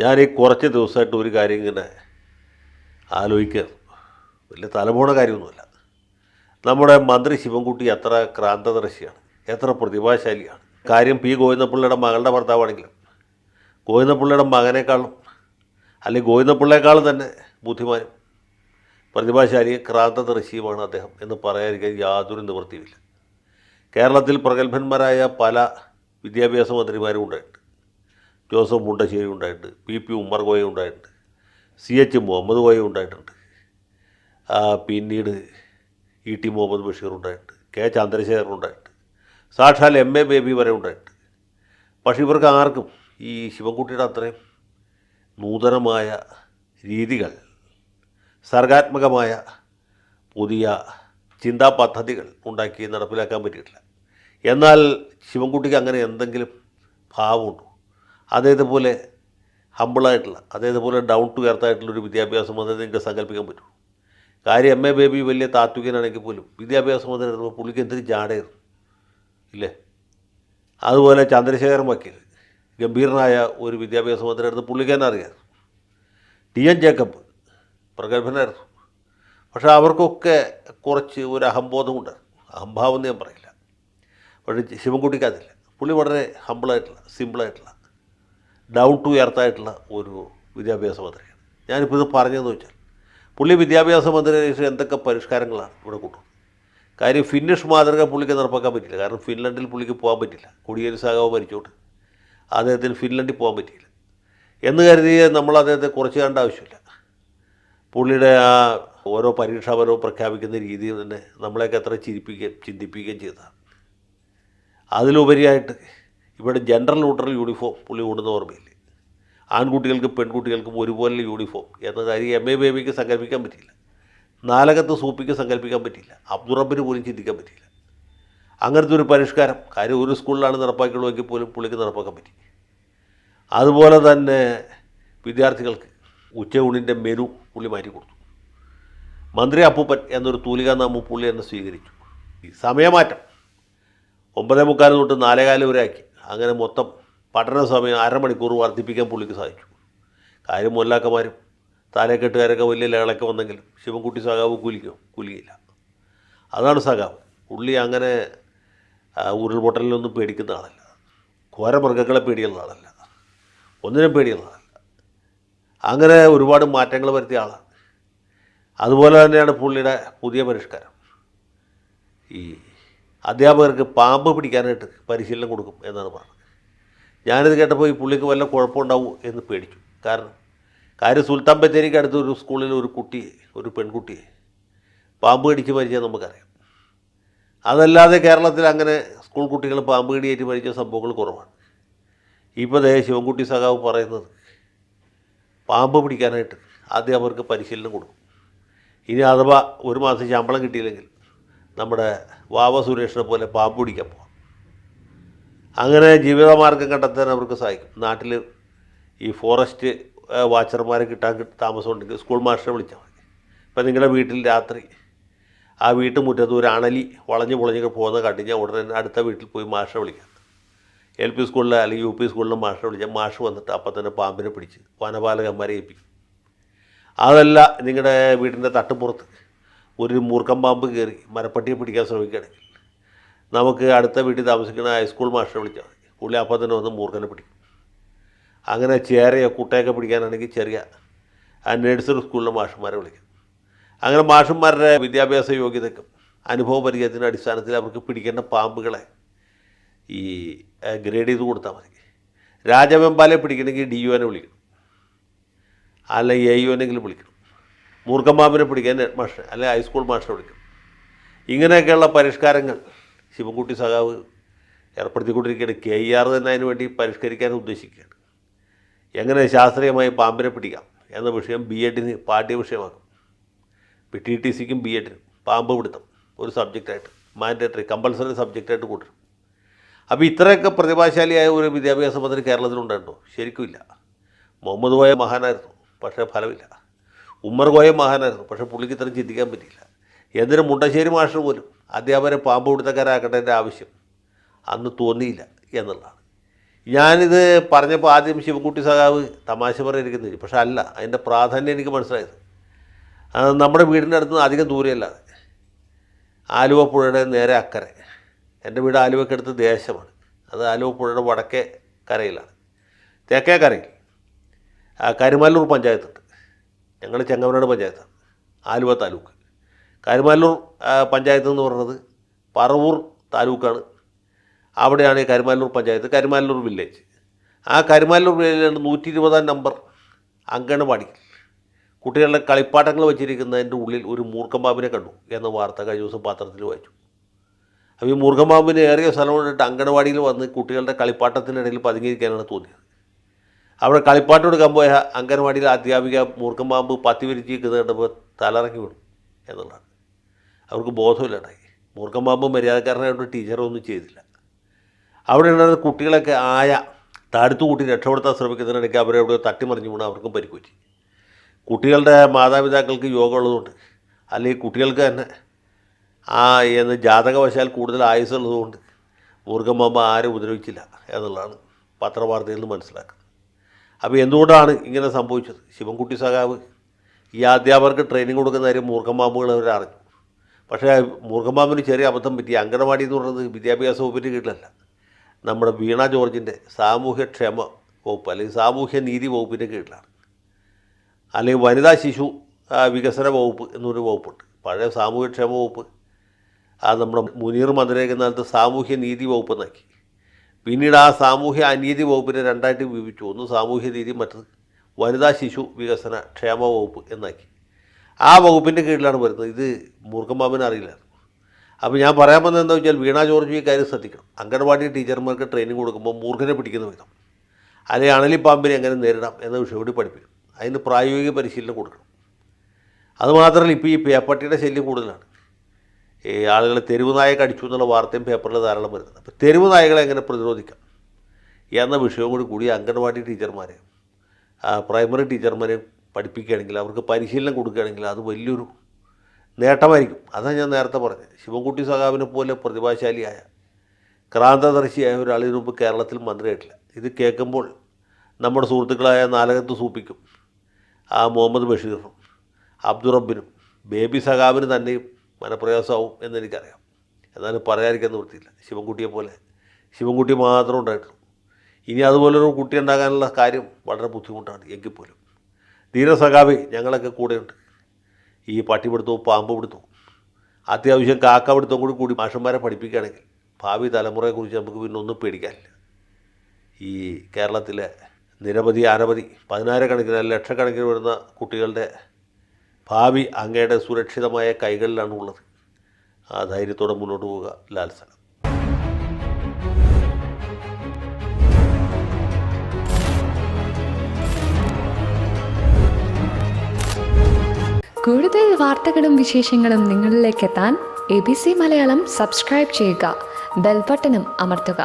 ഞാൻ ഈ കുറച്ച് ദിവസമായിട്ട് ഒരു കാര്യം ഇങ്ങനെ ആലോചിക്കുകയാണ്. വലിയ തലപോണ കാര്യമൊന്നുമില്ല. നമ്മുടെ മന്ത്രി ശിവൻകുട്ടി എത്ര ക്രാന്തദർശിയാണ്, എത്ര പ്രതിഭാശാലിയാണ്. കാര്യം പി ഗോവിന്ദപിള്ളയുടെ മകളുടെ ഭർത്താവാണെങ്കിലും ഗോവിന്ദപിള്ളയുടെ മകനേക്കാളും അല്ലെങ്കിൽ ഗോവിന്ദപിള്ളയേക്കാളും തന്നെ ബുദ്ധിമാനും പ്രതിഭാശാലിയും ക്രാന്തദർശിയുമാണ് അദ്ദേഹം എന്ന് പറയാതിരിക്കാൻ യാതൊരു നിവൃത്തിയുമില്ല. കേരളത്തിൽ പ്രഗത്ഭന്മാരായ പല വിദ്യാഭ്യാസ മന്ത്രിമാരും ഉണ്ടായിട്ടുണ്ട്. ജോസഫ് മുണ്ടശ്ശേരി ഉണ്ടായിട്ടുണ്ട്, പി ഉമ്മർ കോയ ഉണ്ടായിട്ടുണ്ട്, CH മുഹമ്മദ് കോയ ഉണ്ടായിട്ടുണ്ട്, പിന്നീട് ET മുഹമ്മദ് ബഷീർ ഉണ്ടായിട്ടുണ്ട്, K ചന്ദ്രശേഖരൻ ഉണ്ടായിട്ടുണ്ട്, സാക്ഷാൽ MA ബേബി വരെ ഉണ്ടായിട്ടുണ്ട്. പക്ഷേ ഇവർക്ക് ആർക്കും ഈ ശിവൻകുട്ടിയുടെ അത്രയും നൂതനമായ രീതികൾ, സർഗാത്മകമായ പുതിയ ചിന്താ പദ്ധതികൾ ഉണ്ടാക്കി നടപ്പിലാക്കാൻ പറ്റിയിട്ടില്ല. എന്നാൽ ശിവൻകുട്ടിക്ക് അങ്ങനെ എന്തെങ്കിലും ഭാവമുണ്ടോ? അതേപോലെ ഹമ്പിളായിട്ടുള്ള, അതേപോലെ ഡൗൺ ടു എർത്ത് ആയിട്ടുള്ളൊരു വിദ്യാഭ്യാസ മന്ത്രി നിങ്ങൾക്ക് സങ്കല്പിക്കാൻ പറ്റും? കാര്യം MA ബേബി വലിയ താത്വികനാണെങ്കിൽ പോലും വിദ്യാഭ്യാസ മന്ത്രി എടുത്തപ്പോൾ പുള്ളിക്ക് എന്തൊരു ജാടയായിരുന്നു ഇല്ലേ? അതുപോലെ ചന്ദ്രശേഖരൻ വക്കീൽ ഗംഭീരനായ ഒരു വിദ്യാഭ്യാസ മന്ത്രി എടുത്ത് പുള്ളിക്ക് തന്നെ അറിയാമായിരുന്നു. TN ജേക്കബ് പ്രഗത്ഭനായിരുന്നു. പക്ഷേ അവർക്കൊക്കെ കുറച്ച് ഒരു അഹംബോധമുണ്ട്. അഹംഭാവം എന്ന് ഞാൻ പറയില്ല. പക്ഷേ ശിവൻകുട്ടിക്ക് അതില്ല. പുള്ളി വളരെ ഹമ്പിളായിട്ടുള്ള, സിമ്പിളായിട്ടുള്ള, ഡൗൺ ടു എർത്തായിട്ടുള്ള ഒരു വിദ്യാഭ്യാസ മന്ത്രിയാണ്. ഞാനിപ്പോൾ ഇത് പറഞ്ഞതെന്ന് വെച്ചാൽ പുള്ളി വിദ്യാഭ്യാസ മന്ത്രി എന്തൊക്കെ പരിഷ്കാരങ്ങളാണ് ഇവിടെ കൊണ്ടുവന്നത്. കാര്യം ഫിന്നിഷ് മാതൃക പുള്ളിക്ക് നടപ്പാക്കാൻ പറ്റില്ല. കാരണം ഫിൻലൻഡിൽ പുള്ളിക്ക് പോകാൻ പറ്റില്ല. കോടിയേരി സഖാവ് മരിച്ചോട്ട് അദ്ദേഹത്തിന് ഫിൻലൻഡിൽ പോകാൻ പറ്റിയില്ല എന്ന് കരുതി നമ്മൾ അദ്ദേഹത്തെ കുറച്ച് കാണേണ്ട ആവശ്യമില്ല. പുള്ളിയുടെ ആ ഓരോ പരീക്ഷാപരവും പ്രഖ്യാപിക്കുന്ന രീതി തന്നെ നമ്മളെയൊക്കെ എത്ര ചിരിപ്പിക്കുകയും ചിന്തിപ്പിക്കുകയും ചെയ്തതാണ്. അതിലുപരിയായിട്ട് ഇവിടെ ജെൻഡർ ന്യൂട്രൽ യൂണിഫോം പുള്ളി കൊണ്ടുവന്ന ഓർമ്മയില്ലേ? ആൺകുട്ടികൾക്കും പെൺകുട്ടികൾക്കും ഒരുപോലെ യൂണിഫോം എന്ന കാര്യം MA ബേബിക്ക് സങ്കല്പിക്കാൻ പറ്റിയില്ല. നാലകത്ത് സൂപ്പിക്ക് സങ്കല്പിക്കാൻ പറ്റിയില്ല. അബ്ദുറബ്ബിന് പോലും ചിന്തിക്കാൻ പറ്റിയില്ല. അങ്ങനത്തെ ഒരു പരിഷ്കാരം കാര്യം ഒരു സ്കൂളിലാണ് നടപ്പാക്കിയുള്ളതെങ്കിൽ പോലും പുള്ളിക്ക് നടപ്പാക്കാൻ പറ്റി. അതുപോലെ തന്നെ വിദ്യാർത്ഥികൾക്ക് ഉച്ചയൂണിൻ്റെ മെനു പുള്ളി മാറ്റി കൊടുത്തു. മന്ത്രി അപ്പൂപ്പൻ എന്നൊരു തൂലികാനാമം പുള്ളി എന്നെ സ്വീകരിച്ചു. ഈ സമയമാറ്റം 9:45 തൊട്ട് 4:15 വരെ ആക്കി. അങ്ങനെ മൊത്തം പഠന സമയം അരമണിക്കൂർ വർദ്ധിപ്പിക്കാൻ പുള്ളിക്ക് സാധിച്ചു. കാര്യം മുല്ലാക്കന്മാരും താലേക്കെട്ടുകാരൊക്കെ വലിയ ലഹളൊക്കെ വന്നെങ്കിലും ശിവൻകുട്ടി സഖാവ് കുലുങ്ങിയില്ല. അതാണ് സഖാവ്. പുള്ളി അങ്ങനെ ഉരുൾപൊട്ടലിനൊന്നും പേടിക്കുന്ന ആളല്ല. ഘോരമൃഗങ്ങളെ പേടിയുള്ള ആളല്ല. ഒന്നിനും പേടിയുള്ള ആളല്ല. അങ്ങനെ ഒരുപാട് മാറ്റങ്ങൾ വരുത്തിയ ആളാണ്. അതുപോലെ തന്നെയാണ് പുള്ളിയുടെ പുതിയ പരിഷ്കാരം. ഈ അധ്യാപകർക്ക് പാമ്പ് പിടിക്കാനായിട്ട് പരിശീലനം കൊടുക്കും എന്നാണ് പറഞ്ഞത്. ഞാനിത് കേട്ടപ്പോൾ ഈ പുള്ളിക്ക് വല്ല കുഴപ്പമുണ്ടാവും എന്ന് പേടിച്ചു. കാര്യം സുൽത്താൻ ബത്തേരിക്ക് അടുത്ത ഒരു സ്കൂളിൽ ഒരു പെൺകുട്ടിയെ പാമ്പ് കടിച്ച് മരിച്ചാൽ നമുക്കറിയാം. അതല്ലാതെ കേരളത്തിൽ അങ്ങനെ സ്കൂൾ കുട്ടികൾ പാമ്പ് കടിയേറ്റ് മരിച്ച സംഭവങ്ങൾ കുറവാണ്. ഇപ്പോൾ ശിവൻകുട്ടി സഖാവ് പറയുന്നത് പാമ്പ് പിടിക്കാനായിട്ട് അധ്യാപകർക്ക് പരിശീലനം കൊടുക്കും. ഇനി അഥവാ ഒരു മാസം ശമ്പളം കിട്ടിയില്ലെങ്കിൽ നമ്മുടെ വാവ സുരേഷിനെ പോലെ പാമ്പ് പിടിക്കാൻ പോകാം. അങ്ങനെ ജീവിതമാർഗം കണ്ടെത്താൻ അവർക്ക് സാധിക്കും. നാട്ടിൽ ഈ ഫോറസ്റ്റ് വാച്ചർമാരെ കിട്ടാൻ താമസമുണ്ടെങ്കിൽ സ്കൂൾ മാസ്റ്ററെ വിളിച്ചാൽ മതി. ഇപ്പം നിങ്ങളുടെ വീട്ടിൽ രാത്രി ആ വീട്ടുമുറ്റത്ത് ഒരു അണലി വളഞ്ഞ് പൊളഞ്ഞൊക്കെ പോകുന്ന കണ്ടിഞ്ഞാൽ ഉടനെ അടുത്ത വീട്ടിൽ പോയി മാസ്റ്ററെ വിളിക്കാം. LP സ്കൂളിലെ അല്ലെങ്കിൽ UP സ്കൂളിലെ മാസ്റ്ററെ വിളിച്ചാൽ മാഷ് വന്നിട്ട് അപ്പം തന്നെ പാമ്പിനെ പിടിച്ച് വനപാലകന്മാരെ ഏൽപ്പിക്കും. അതല്ല നിങ്ങളുടെ വീടിൻ്റെ തട്ടുപുറത്ത് ഒരു മൂർഖൻ പാമ്പ് കയറി മരപ്പട്ടിയെ പിടിക്കാൻ ശ്രമിക്കുകയാണെങ്കിൽ നമുക്ക് അടുത്ത വീട്ടിൽ താമസിക്കുന്ന ഹൈസ്കൂൾ മാസ്റ്ററെ വിളിച്ചാൽ മതി. പുള്ളി അപ്പം തന്നെ വന്ന് മൂർഖനെ പിടിക്കും. അങ്ങനെ ചേരയോ കുട്ടയൊക്കെ പിടിക്കാനാണെങ്കിൽ ചെറിയ നഴ്സറി സ്കൂളിലെ മാഷന്മാരെ വിളിക്കും. അങ്ങനെ മാഷന്മാരുടെ വിദ്യാഭ്യാസ യോഗ്യതയ്ക്കും അനുഭവ പരിചയത്തിൻ്റെ അടിസ്ഥാനത്തിൽ അവർക്ക് പിടിക്കേണ്ട പാമ്പുകളെ ഈ ഗ്രേഡ് ചെയ്ത് കൊടുത്താൽ മതി. രാജവെമ്പാലെ പിടിക്കണമെങ്കിൽ DUനെ വിളിക്കണം, അല്ലെങ്കിൽ AUനെങ്കിലും വിളിക്കണം. മൂർഖൻ പാമ്പിനെ പിടിക്കാൻ ഹെഡ് മാസ്റ്റർ അല്ലെങ്കിൽ ഹൈസ്കൂൾ മാസ്റ്ററെ വിളിക്കണം. ഇങ്ങനെയൊക്കെയുള്ള പരിഷ്കാരങ്ങൾ ശിവൻകുട്ടി സഖാവ് ഏർപ്പെടുത്തിക്കൊണ്ടിരിക്കുകയാണ്. KER തന്നെ അതിനു വേണ്ടി പരിഷ്കരിക്കാൻ ഉദ്ദേശിക്കുകയാണ്. എങ്ങനെ ശാസ്ത്രീയമായി പാമ്പിനെ പിടിക്കാം എന്ന വിഷയം B.Edന് പാഠ്യവിഷയമാക്കും. TTCക്കും B.Edനും പാമ്പ് പിടുത്തം ഒരു സബ്ജക്റ്റായിട്ട് മാൻഡേറ്ററി കമ്പൾസറി സബ്ജക്റ്റായിട്ട് കൂട്ടും. അപ്പോൾ ഇത്രയൊക്കെ പ്രതിഭാശാലിയായ ഒരു വിദ്യാഭ്യാസ മന്ത്രി കേരളത്തിലുണ്ടോ? ശരിക്കും ഇല്ല. മുഹമ്മദ് കോയ മഹാനായിരുന്നു, പക്ഷേ ഫലമില്ല. ഉമ്മർ കോയ മഹാനായിരുന്നു, പക്ഷേ പുള്ളിക്ക് ഇത്രയും ചിന്തിക്കാൻ പറ്റിയില്ല. എന്തിന് മുണ്ടശ്ശേരി മാസ്റ്റർ പോലും അധ്യാപകരെ പാമ്പ് പിടുത്തക്കാരാക്കേണ്ടതിൻ്റെ ആവശ്യം അന്ന് തോന്നിയില്ല എന്നുള്ളതാണ്. ഞാനിത് പറഞ്ഞപ്പോൾ ആദ്യം ശിവൻകുട്ടി സഖാവ് തമാശ പറയാനിരിക്കുന്നത്, പക്ഷെ അല്ല, അതിൻ്റെ പ്രാധാന്യം എനിക്ക് മനസ്സിലായത്. നമ്മുടെ വീടിൻ്റെ അടുത്ത് നിന്ന് അധികം ദൂരെയല്ല, ആലുവ പുഴയുടെ നേരെ അക്കരെ. എൻ്റെ വീട് ആലുവക്കടുത്ത് ദേശമാണ്. അത് ആലുവ പുഴയുടെ വടക്കേ കരയിലാണ്. തെക്കേ കരയിൽ കരുമാല്ലൂർ പഞ്ചായത്തുണ്ട്. ഞങ്ങൾ ചെങ്ങമനാട് പഞ്ചായത്താണ്, ആലുവ താലൂക്ക്. കരുമാല്ലൂർ പഞ്ചായത്ത് എന്ന് പറയുന്നത് പറവൂർ താലൂക്കാണ്. അവിടെയാണ് ഈ കരുമാല്ലൂർ പഞ്ചായത്ത്, കരുമാല്ലൂർ വില്ലേജ്. ആ കരുമാല്ലൂർ വില്ലേജിലാണ് 120-ാം നമ്പർ അങ്കണവാടി കുട്ടികളുടെ കളിപ്പാട്ടങ്ങൾ വെച്ചിരിക്കുന്നതിൻ്റെ ഉള്ളിൽ ഒരു മൂർഖമ്പാമ്പിനെ കണ്ടു എന്ന വാർത്ത കഴിഞ്ഞ ദിവസം പത്രത്തിൽ വായിച്ചു. അപ്പോൾ ഈ മൂർഖമ്പാമ്പിന് ഏറിയ സ്ഥലം കൊണ്ടിട്ട് അങ്കണവാടിയിൽ വന്ന് കുട്ടികളുടെ കളിപ്പാട്ടത്തിനിടയിൽ പതുങ്ങിയിരിക്കാനാണ് തോന്നിയത്. അവിടെ കളിപ്പാട്ടം എടുക്കാൻ പോയ അങ്കണവാടിയിലെ അധ്യാപിക മൂർഖമ്പാമ്പ് പത്തി വിരിച്ചിരിക്കുന്നത് കണ്ടപ്പോൾ തലറങ്ങി വീണു എന്നുള്ളതാണ്. അവർക്ക് ബോധമില്ലാണ്ടായി. മൂർഖമ്പാമ്പ് മര്യാദക്കാരനായിട്ട് ടീച്ചറൊന്നും ചെയ്തില്ല. അവിടെ ഉണ്ടായിരുന്ന കുട്ടികളൊക്കെ താഴ്ത്തു കൂട്ടി രക്ഷപ്പെടുത്താൻ ശ്രമിക്കുന്നതിനിടയ്ക്ക് അവരെ അവിടെ തട്ടിമറിഞ്ഞു വീണ് അവർക്കും പരിക്കുപറ്റി. കുട്ടികളുടെ മാതാപിതാക്കൾക്ക് യോഗം ഉള്ളതുകൊണ്ട്, അല്ലെങ്കിൽ കുട്ടികൾക്ക് തന്നെ എന്ന് ജാതകവശാൽ കൂടുതൽ ആയുസ്സുള്ളതുകൊണ്ട് മൂർഖമ്പാമ്പ് ആരും ഉപദ്രവിച്ചില്ല എന്നുള്ളതാണ് പത്രവാർത്തയിൽ നിന്ന് മനസ്സിലാക്കുന്നത്. അപ്പോൾ എന്തുകൊണ്ടാണ് ഇങ്ങനെ സംഭവിച്ചത്? ശിവൻകുട്ടി സഖാവ് ഈ അധ്യാപകർക്ക് ട്രെയിനിങ് കൊടുക്കുന്ന കാര്യം മൂർഖമ്പാമ്പുകൾ അവർ അറിഞ്ഞു. പക്ഷേ മൂർഖമ്പാമ്പിന് ചെറിയ അബദ്ധം പറ്റി. അങ്കണവാടി എന്ന് പറയുന്നത് വിദ്യാഭ്യാസ വകുപ്പിൻ്റെ കീഴിലല്ല, നമ്മുടെ വീണ ജോർജിൻ്റെ സാമൂഹ്യക്ഷേമ വകുപ്പ് അല്ലെങ്കിൽ സാമൂഹ്യ നീതി വകുപ്പിൻ്റെ കീഴിലാണ്. അല്ലെങ്കിൽ വനിതാ ശിശു വികസന വകുപ്പ് എന്നൊരു വകുപ്പുണ്ട്. പഴയ സാമൂഹ്യക്ഷേമ വകുപ്പ് നമ്മുടെ മുനീർ മന്ത്രിയായിരുന്ന കാലത്ത് സാമൂഹ്യ നീതി വകുപ്പ് എന്നാക്കി. പിന്നീട് ആ സാമൂഹ്യ അനീതി വകുപ്പിനെ രണ്ടായിട്ട് വിഭജിച്ചു. ഒന്ന് സാമൂഹ്യ നീതി, മറ്റത് വനിതാ ശിശു വികസന ക്ഷേമ വകുപ്പ് എന്നാക്കി. ആ വകുപ്പിൻ്റെ കീഴിലാണ് വരുന്നത്. ഇത് മൂർഖമ്പാമ്പിന് അറിയില്ലായിരുന്നു. അപ്പോൾ ഞാൻ പറയാൻ വന്നത് എന്താ വെച്ചാൽ, വീണ ജോർജ് ഈ കാര്യം ശ്രദ്ധിക്കണം. അംഗൻവാടി ടീച്ചർമാർക്ക് ട്രെയിനിങ് കൊടുക്കുമ്പോൾ മൂർഖനെ പിടിക്കുന്ന വിധം, അല്ലെങ്കിൽ അണലിപ്പാമ്പിനെ എങ്ങനെ നേരിടാം എന്ന വിഷയം കൂടി പഠിപ്പിക്കണം. അതിന് പ്രായോഗിക പരിശീലനം കൊടുക്കണം. അതുമാത്രമല്ല, ഇപ്പോൾ ഈ പേപ്പട്ടിയുടെ ശല്യം കൂടുതലാണ്. ഈ ആളുകൾ തെരുവ് നായ കടിച്ചു എന്നുള്ള വാർത്തയും പേപ്പറിൽ ധാരാളം വരുന്നത്. അപ്പോൾ തെരുവ് നായകളെ എങ്ങനെ പ്രതിരോധിക്കാം എന്ന വിഷയവും കൂടി അംഗൻവാടി ടീച്ചർമാരെ പ്രൈമറി ടീച്ചർമാരെ പഠിപ്പിക്കുകയാണെങ്കിൽ, അവർക്ക് പരിശീലനം കൊടുക്കുകയാണെങ്കിൽ അത് വലിയൊരു നേട്ടമായിരിക്കും. അതാണ് ഞാൻ നേരത്തെ പറഞ്ഞത്. ശിവൻകുട്ടി സഖാവിനെ പോലെ പ്രതിഭാശാലിയായ ക്രാന്തദർശിയായ ഒരാളിന് മുമ്പ് കേരളത്തിൽ മന്ത്രിയായിട്ടില്ല. ഇത് കേൾക്കുമ്പോൾ നമ്മുടെ സുഹൃത്തുക്കളായ നാലകത്ത് സൂപ്പിക്കും, മുഹമ്മദ് ബഷീറും അബ്ദുറബിനും ബേബി സഖാവിന് തന്നെയും മനപ്രയാസമാവും എന്നെനിക്കറിയാം. എന്നാലും പറയാതിരിക്കാൻ നിവൃത്തിയില്ല. ശിവൻകുട്ടി മാത്രം ഉണ്ടായിട്ടുള്ളൂ. ഇനി അതുപോലൊരു കുട്ടി ഉണ്ടാകാനുള്ള കാര്യം വളരെ ബുദ്ധിമുട്ടാണ്. എങ്കിൽ പോലും ധീരസഖാവി ഞങ്ങളൊക്കെ കൂടെയുണ്ട്. ഈ പട്ടിപിടുത്തവും പാമ്പ് പിടുത്തവും അത്യാവശ്യം കാക്ക പിടുത്തവും കൂടി മാഷന്മാരെ പഠിപ്പിക്കുകയാണെങ്കിൽ ഭാവി തലമുറയെക്കുറിച്ച് നമുക്ക് പിന്നെ ഒന്നും പേടിക്കാനില്ല. ഈ കേരളത്തിലെ നിരവധി അനവധി 10,000-കണക്കിന് ലക്ഷക്കണക്കിന് വരുന്ന കുട്ടികളുടെ ഭാവി അങ്ങയുടെ സുരക്ഷിതമായ കൈകളിലാണ് ഉള്ളത്. ആ ധൈര്യത്തോടെ മുന്നോട്ട് പോവുക. ലാൽ സലാം. കൂടുതൽ വാർത്തകളും വിശേഷങ്ങളും നിങ്ങളിലേക്ക് എത്താൻ ABC മലയാളം സബ്സ്ക്രൈബ് ചെയ്യുക, ബെൽ ബട്ടണും അമർത്തുക.